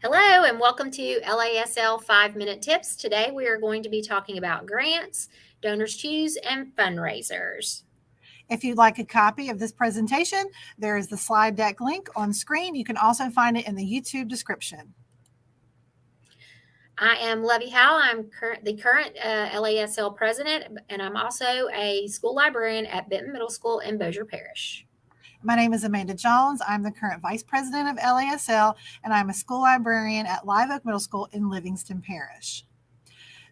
Hello and welcome to LASL 5-Minute Tips. Today we are going to be talking about grants, donors choose, and fundraisers. If you'd like a copy of this presentation, there is the slide deck link on screen. You can also find it in the YouTube description. I am Lovey Howell. I'm the current LASL president, and I'm also a school librarian at Benton Middle School in Bossier Parish. My name is Amanda Jones. I'm the current vice president of LASL, and I'm a school librarian at Live Oak Middle School in Livingston Parish.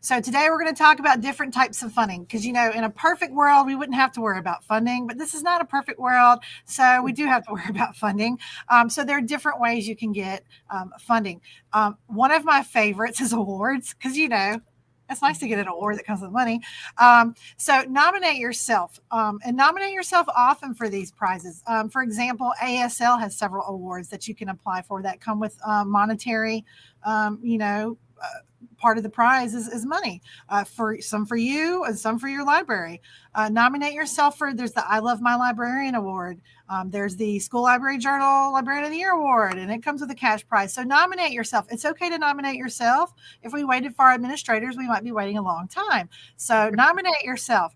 So today we're going to talk about different types of funding because, in a perfect world, we wouldn't have to worry about funding, but this is not a perfect world. So we do have to worry about funding. So there are different ways you can get funding. One of my favorites is awards because, it's nice to get an award that comes with money. So nominate yourself and nominate yourself often for these prizes. For example, ASL has several awards that you can apply for that come with monetary, part of the prize is money, for some for you and some for your library. Nominate yourself there's the I Love My Librarian Award. There's the School Library Journal Librarian of the Year Award, and it comes with a cash prize. So nominate yourself. It's okay to nominate yourself. If we waited for our administrators, we might be waiting a long time. So nominate yourself.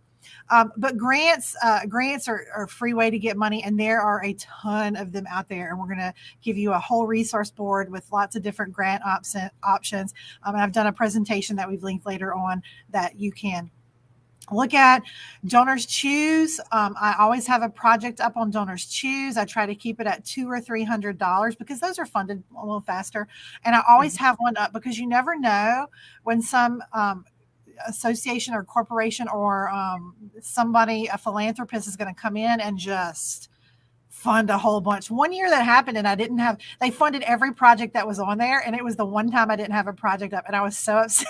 But grants are a free way to get money, and there are a ton of them out there. And we're going to give you a whole resource board with lots of different grant options. And I've done a presentation that we've linked later on that you can look at. Donors Choose. I always have a project up on Donors Choose. I try to keep it at $200 or $300 because those are funded a little faster. And I always have one up because you never know when some association or corporation or somebody, a philanthropist, is going to come in and just fund a whole bunch. One year that happened and they funded every project that was on there, and it was the one time I didn't have a project up and I was so upset.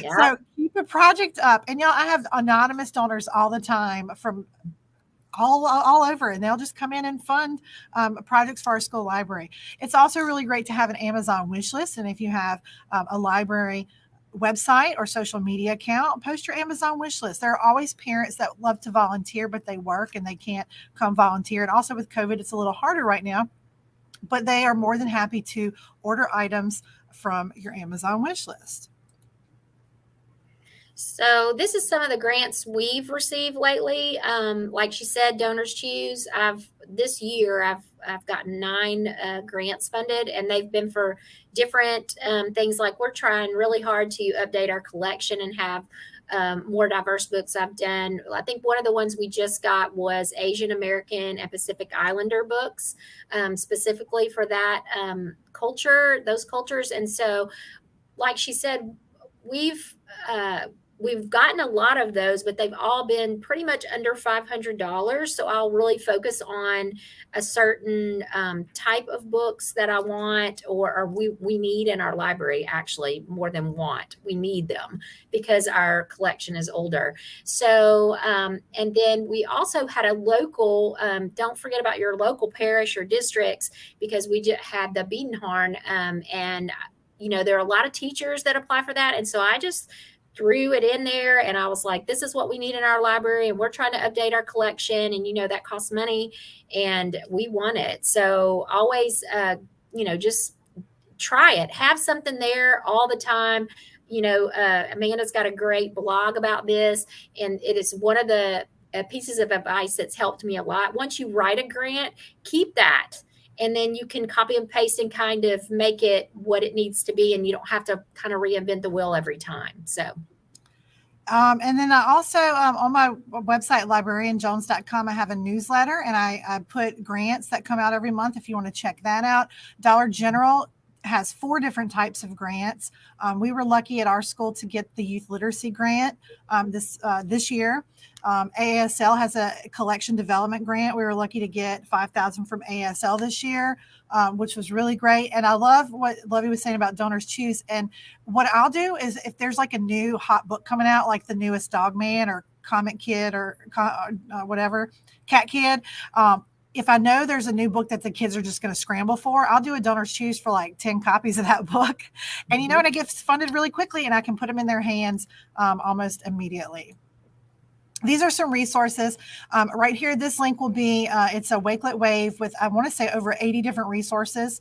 Yeah. So keep a project up. And I have anonymous donors all the time from all over, and they'll just come in and fund projects for our school library. It's also really great to have an Amazon wish list. And if you have a library website or social media account, post your Amazon wish list. There are always parents that love to volunteer, but they work and they can't come volunteer. And also with COVID, it's a little harder right now, but they are more than happy to order items from your Amazon wish list. So this is some of the grants we've received lately. Like she said, Donors Choose. This year I've gotten 9 grants funded, and they've been for different things. Like we're trying really hard to update our collection and have more diverse books. I think one of the ones we just got was Asian American and Pacific Islander books, specifically for that those cultures. And so, like she said, we've gotten a lot of those, but they've all been pretty much under $500. So I'll really focus on a certain type of books that I want or we need in our library. Actually, more than want, we need them because our collection is older. So and then we also had a local, don't forget about your local parish or districts, because we just had the Beatenhorn, and there are a lot of teachers that apply for that. And so I just threw it in there, and I was like, this is what we need in our library, and we're trying to update our collection, and that costs money, and we want it. So always just try it, have something there all the time. Amanda's got a great blog about this, and it is one of the pieces of advice that's helped me a lot. Once you write a grant, keep that, and then you can copy and paste and kind of make it what it needs to be, and you don't have to kind of reinvent the wheel every time. So. And then I also, on my website, librarianjones.com, I have a newsletter, and I put grants that come out every month if you want to check that out. Dollar General has 4 different types of grants. We were lucky at our school to get the youth literacy grant this year. ASL has a collection development grant. We were lucky to get $5,000 from ASL this year, which was really great. And I love what Lovey was saying about Donors Choose. And what I'll do is if there's like a new hot book coming out, like the newest Dog Man or Comic Kid or whatever, Cat Kid, if I know there's a new book that the kids are just going to scramble for, I'll do a Donors Choose for like 10 copies of that book. And and it gets funded really quickly, and I can put them in their hands almost immediately. These are some resources right here. This link will be, it's a Wakelet Wave with, I want to say, over 80 different resources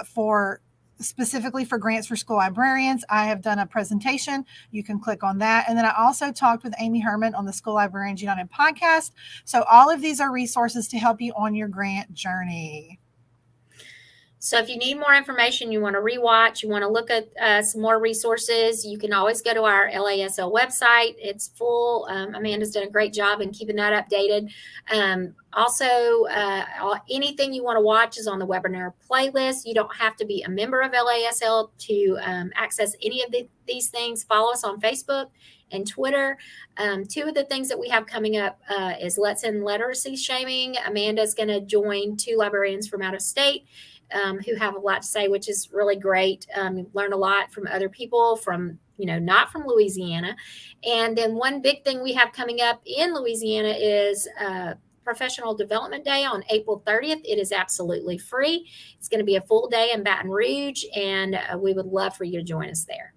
for specifically for grants for school librarians. I have done a presentation. You can click on that. And then I also talked with Amy Herman on the School Librarians United podcast. So all of these are resources to help you on your grant journey. So if you need more information, you want to rewatch, you want to look at some more resources, you can always go to our LASL website. It's full. Amanda's done a great job in keeping that updated. Also, anything you want to watch is on the webinar playlist. You don't have to be a member of LASL to access any of these things. Follow us on Facebook and Twitter. Two of the things that we have coming up is Let's End Literacy Shaming. Amanda's going to join 2 librarians from out of state who have a lot to say, which is really great. Learn a lot from other people from, not from Louisiana. And then one big thing we have coming up in Louisiana is Professional Development Day on April 30th. It is absolutely free. It's going to be a full day in Baton Rouge, and we would love for you to join us there.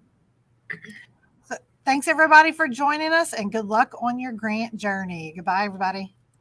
So, thanks everybody for joining us, and good luck on your grant journey. Goodbye, everybody.